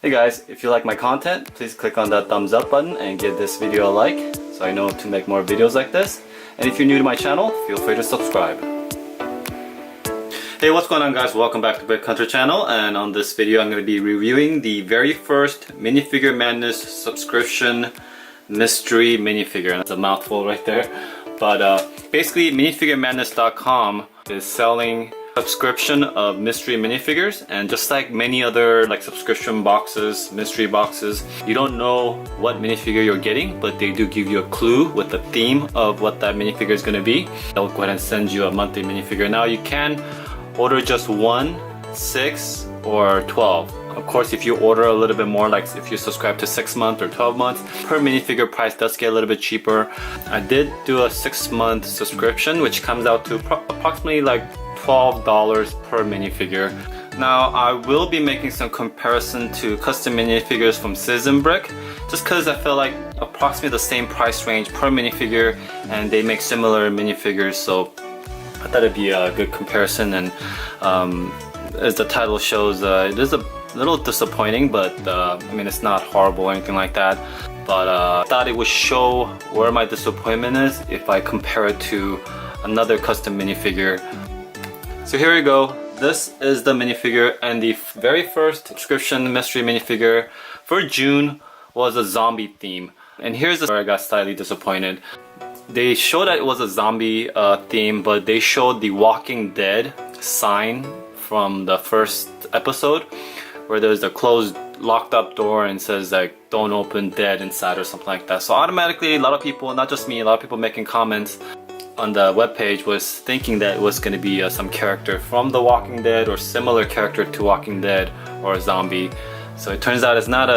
Hey guys, if you like my content, please click on that thumbs up button and give this video a like so I know to make more videos like this. And if you're new to my channel, feel free to subscribe. Hey, what's going on guys? Welcome back to Brick Hunter channel, and on this video I'm going to be reviewing the very first Minifigure Madness subscription mystery minifigure. That's a mouthful right there. But basically MinifigureMaddness.com is selling subscription of mystery minifigures, and just like many other subscription boxes, mystery boxes, you don't know what minifigure you're getting, but they do give you a clue with the theme of what that minifigure is going to be. They'll go ahead and send you a monthly minifigure. Now you can order just 1, 6, or 12. Of course, if you order a little bit more, like if you subscribe to 6 months or 12 months, per minifigure price does get a little bit cheaper. I did do a 6-month subscription, which comes out to approximately like $12 per minifigure. Now, I will be making some comparison to custom minifigures from Citizen Brick, just because I feel like approximately the same price range per minifigure, and they make similar minifigures, so I thought it'd be a good comparison. And as the title shows, it is a little disappointing, but I mean, it's not horrible or anything like that. But I thought it would show where my disappointment is if I compare it to another custom minifigure. So here we go. This is the minifigure, and the very first subscription mystery minifigure for June was a zombie theme. And here's where I got slightly disappointed. They showed that it was a zombie theme, but they showed the Walking Dead sign from the first episode, where there's a closed, locked up door and says like, don't open, dead inside, or something like that. So automatically, a lot of people, not just me, a lot of people making comments on the webpage was thinking that it was going to be some character from The Walking Dead or similar character to Walking Dead or a zombie. So it turns out it's not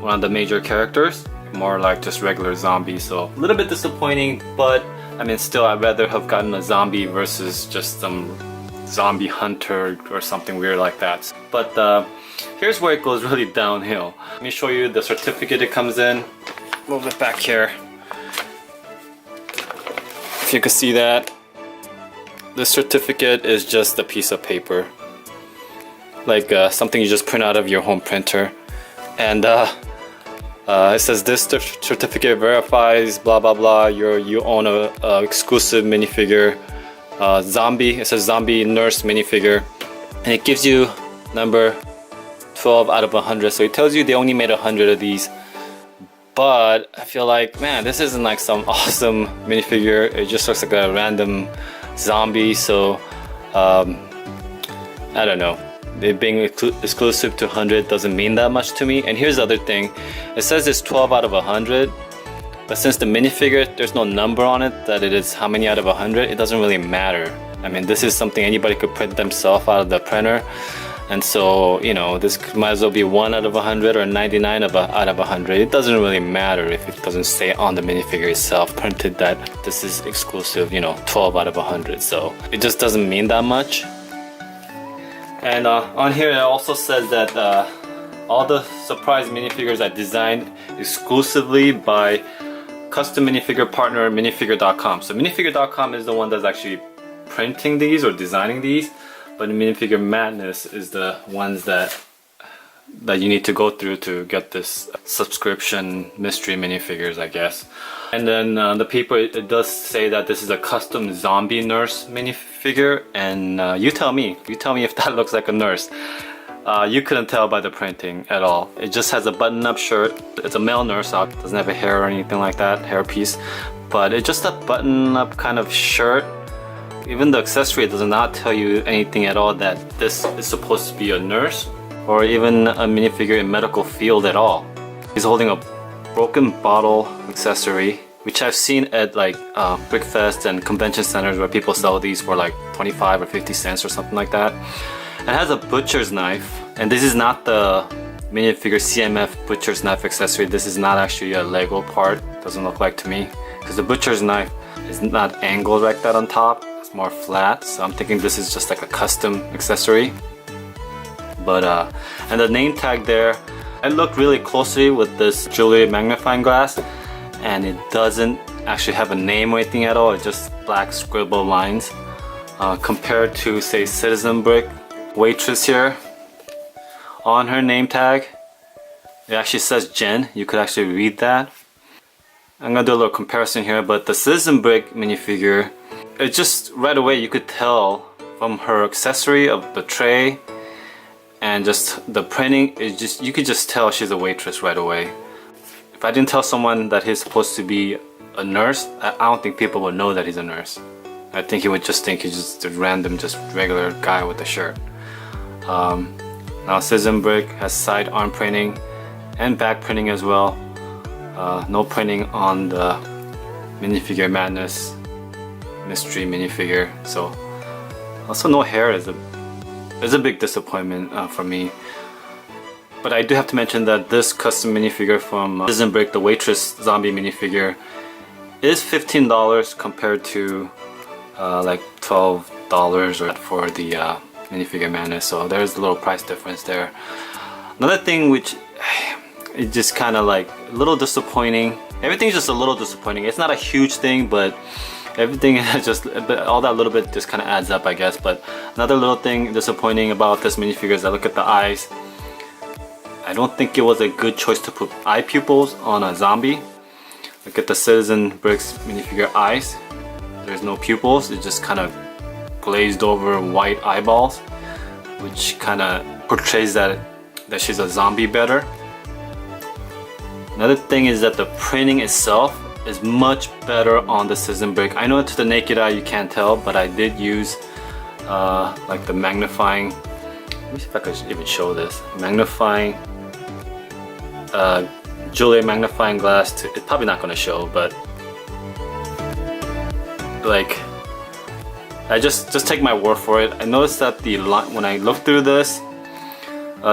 one of the major characters, more like just regular zombie. So a little bit disappointing, but I mean, still I'd rather have gotten a zombie versus just some zombie hunter or something weird like that. But here's where it goes really downhill. Let me show you the certificate it comes in. Move it back here. If you can see that, the certificate is just a piece of paper, like something you just print out of your home printer. And it says this certificate verifies blah blah blah, you own a exclusive minifigure, zombie. It says zombie Nurse Minifigure, and it gives you number 12 out of 100. So it tells you they only made 100 of these. But I feel like, man, this isn't like some awesome minifigure. It just looks like a random zombie. So I don't know. It being exclusive to 100 doesn't mean that much to me. And here's the other thing. It says it's 12 out of 100. But since the minifigure, there's no number on it that it is how many out of 100, it doesn't really matter. I mean, this is something anybody could print themselves out of the printer. And so, you know, this might as well be 1 out of 100 or 99 out of 100. It doesn't really matter if it doesn't say on the minifigure itself printed that this is exclusive, you know, 12 out of 100. So it just doesn't mean that much. And on here it also says that all the surprise minifigures are designed exclusively by custom minifigure partner Minifigure.com. So Minifigure.com is the one that's actually printing these or designing these, but Minifigure Madness is the ones that you need to go through to get this subscription mystery minifigures, I guess. And then the paper, it does say that this is a custom zombie nurse minifigure, and you tell me if that looks like a nurse. You couldn't tell by the printing at all. It just has a button-up shirt. It's a male nurse, so it doesn't have a hair or anything like that, hairpiece. But it's just a button-up kind of shirt. Even the accessory does not tell you anything at all that this is supposed to be a nurse or even a minifigure in medical field at all. He's holding a broken bottle accessory, which I've seen at like Brickfest and convention centers where people sell these for like 25 or 50 cents or something like that. It has a butcher's knife, and this is not the minifigure CMF butcher's knife accessory. This is not actually a Lego part, doesn't look like to me, because the butcher's knife is not angled like that on top. It's more flat, so I'm thinking this is just like a custom accessory. But and the name tag there, I looked really closely with this jewelry magnifying glass, and it doesn't actually have a name or anything at all. It's just black scribble lines. Compared to, say, Citizen Brick waitress here, on her name tag, It actually says Jen. You could actually read that. I'm gonna do a little comparison here, but the Citizen Brick minifigure, it just right away you could tell from her accessory of the tray and just the printing, you could just tell she's a waitress right away. If I didn't tell someone that he's supposed to be a nurse, I don't think people would know that he's a nurse. I think he would just think he's just a random, just regular guy with a shirt. Now Citizen Brick has side arm printing and back printing as well. No printing on the Minifigure Maddness mystery minifigure. So also no hair is a big disappointment for me. But I do have to mention that this custom minifigure from Citizen Brick, the waitress zombie minifigure, is $15 compared to like $12 for the Minifigure Maddness. So there's a little price difference there. Another thing which it's just kind of like a little disappointing. Everything's just a little disappointing. It's not a huge thing, but everything is just all that little bit just kind of adds up, I guess. But another little thing disappointing about this minifigure is I look at the eyes. I don't think it was a good choice to put eye pupils on a zombie. Look at the Citizen Bricks minifigure eyes. There's no pupils. It's just kind of glazed over white eyeballs, which kind of portrays that she's a zombie better. Another thing is that the printing itself is much better on the Citizen Brick. I know to the naked eye you can't tell, but I did use like the magnifying, let me see if I could even show this, magnifying Juliet magnifying glass it's probably not going to show, but like I just take my word for it. I noticed that the line, when I look through this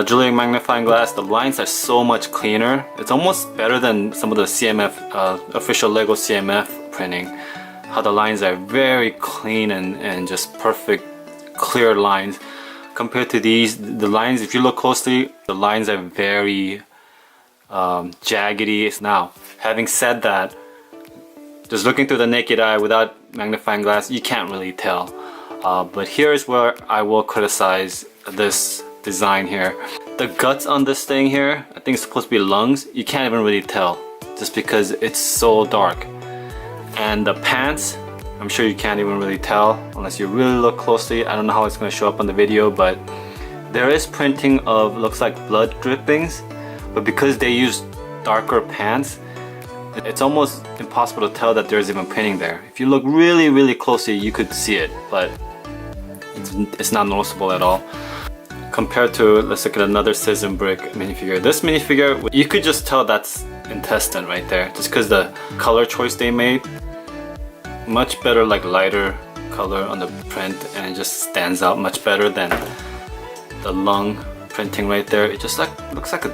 Juliet magnifying glass, the lines are so much cleaner. It's almost better than some of the CMF official Lego CMF printing. How the lines are very clean and just perfect clear lines compared to these. The lines, if you look closely, the lines are very jaggedy. Now, having said that, just looking through the naked eye without magnifying glass, you can't really tell. But here's where I will criticize this design here. The guts on this thing here, I think it's supposed to be lungs. You can't even really tell just because it's so dark. And the pants, I'm sure you can't even really tell unless you really look closely. I don't know how it's going to show up on the video, but there is printing of, looks like blood drippings, but because they use darker pants, it's almost impossible to tell that there's even printing there. If you look really closely, you could see it, but it's not noticeable at all. Compared to, let's look at another Citizen Brick minifigure. This minifigure, you could just tell that's intestine right there, just because the color choice they made. Much better, like lighter color on the print, and it just stands out much better than the lung printing right there. It just looks like a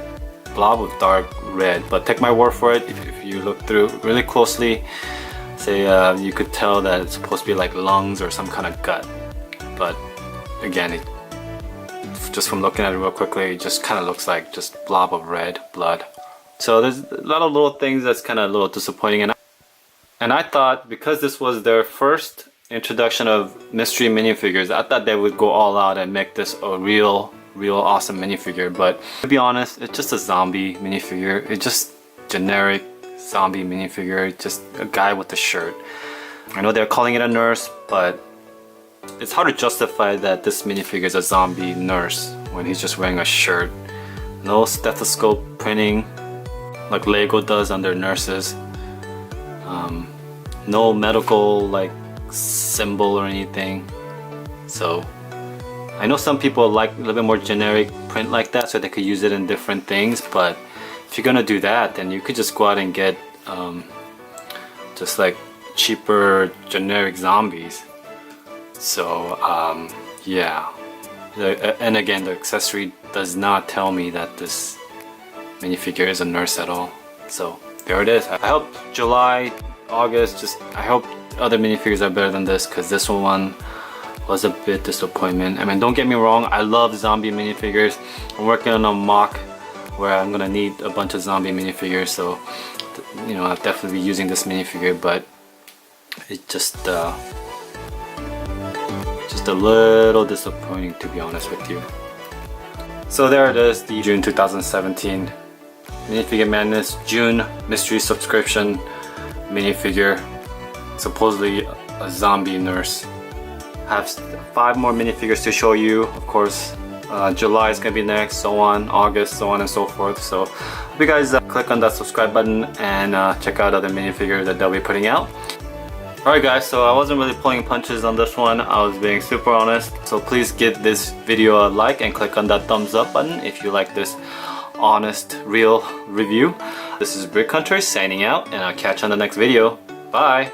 blob of dark red. But take my word for it, if you look through really closely, say you could tell that it's supposed to be like lungs or some kind of gut. But again, just from looking at it real quickly, it just kind of looks like just blob of red blood. So there's a lot of little things that's kind of a little disappointing. And I thought because this was their first introduction of mystery minifigures, I thought they would go all out and make this a real awesome minifigure. But to be honest, it's just a zombie minifigure. It's just generic zombie minifigure, just a guy with a shirt. I know they're calling it a nurse, but it's hard to justify that this minifigure is a zombie nurse when he's just wearing a shirt. No stethoscope printing like Lego does on their nurses. No medical like symbol or anything. So I know some people like a little bit more generic print like that so they could use it in different things, but if you're gonna do that, then you could just go out and get just like cheaper generic zombies. So yeah, and again, the accessory does not tell me that this minifigure is a nurse at all. So there it is. I hope July, August, I hope other minifigures are better than this, because this one was a bit disappointment. I mean, don't get me wrong, I love zombie minifigures. I'm working on a mock where I'm gonna need a bunch of zombie minifigures, so you know, I'll definitely be using this minifigure, but it just a little disappointing, to be honest with you. So there it is, the June 2017 Minifigure Madness June mystery subscription minifigure. Supposedly a zombie nurse. I have 5 more minifigures to show you. Of course, July is gonna be next, so on, August, so on and so forth. So hope you guys click on that subscribe button and check out other minifigures that they'll be putting out. Alright guys, so I wasn't really pulling punches on this one. I was being super honest. So please give this video a like and click on that thumbs up button if you like this honest, real review. This is Brick Hunter signing out, and I'll catch you on the next video. Bye!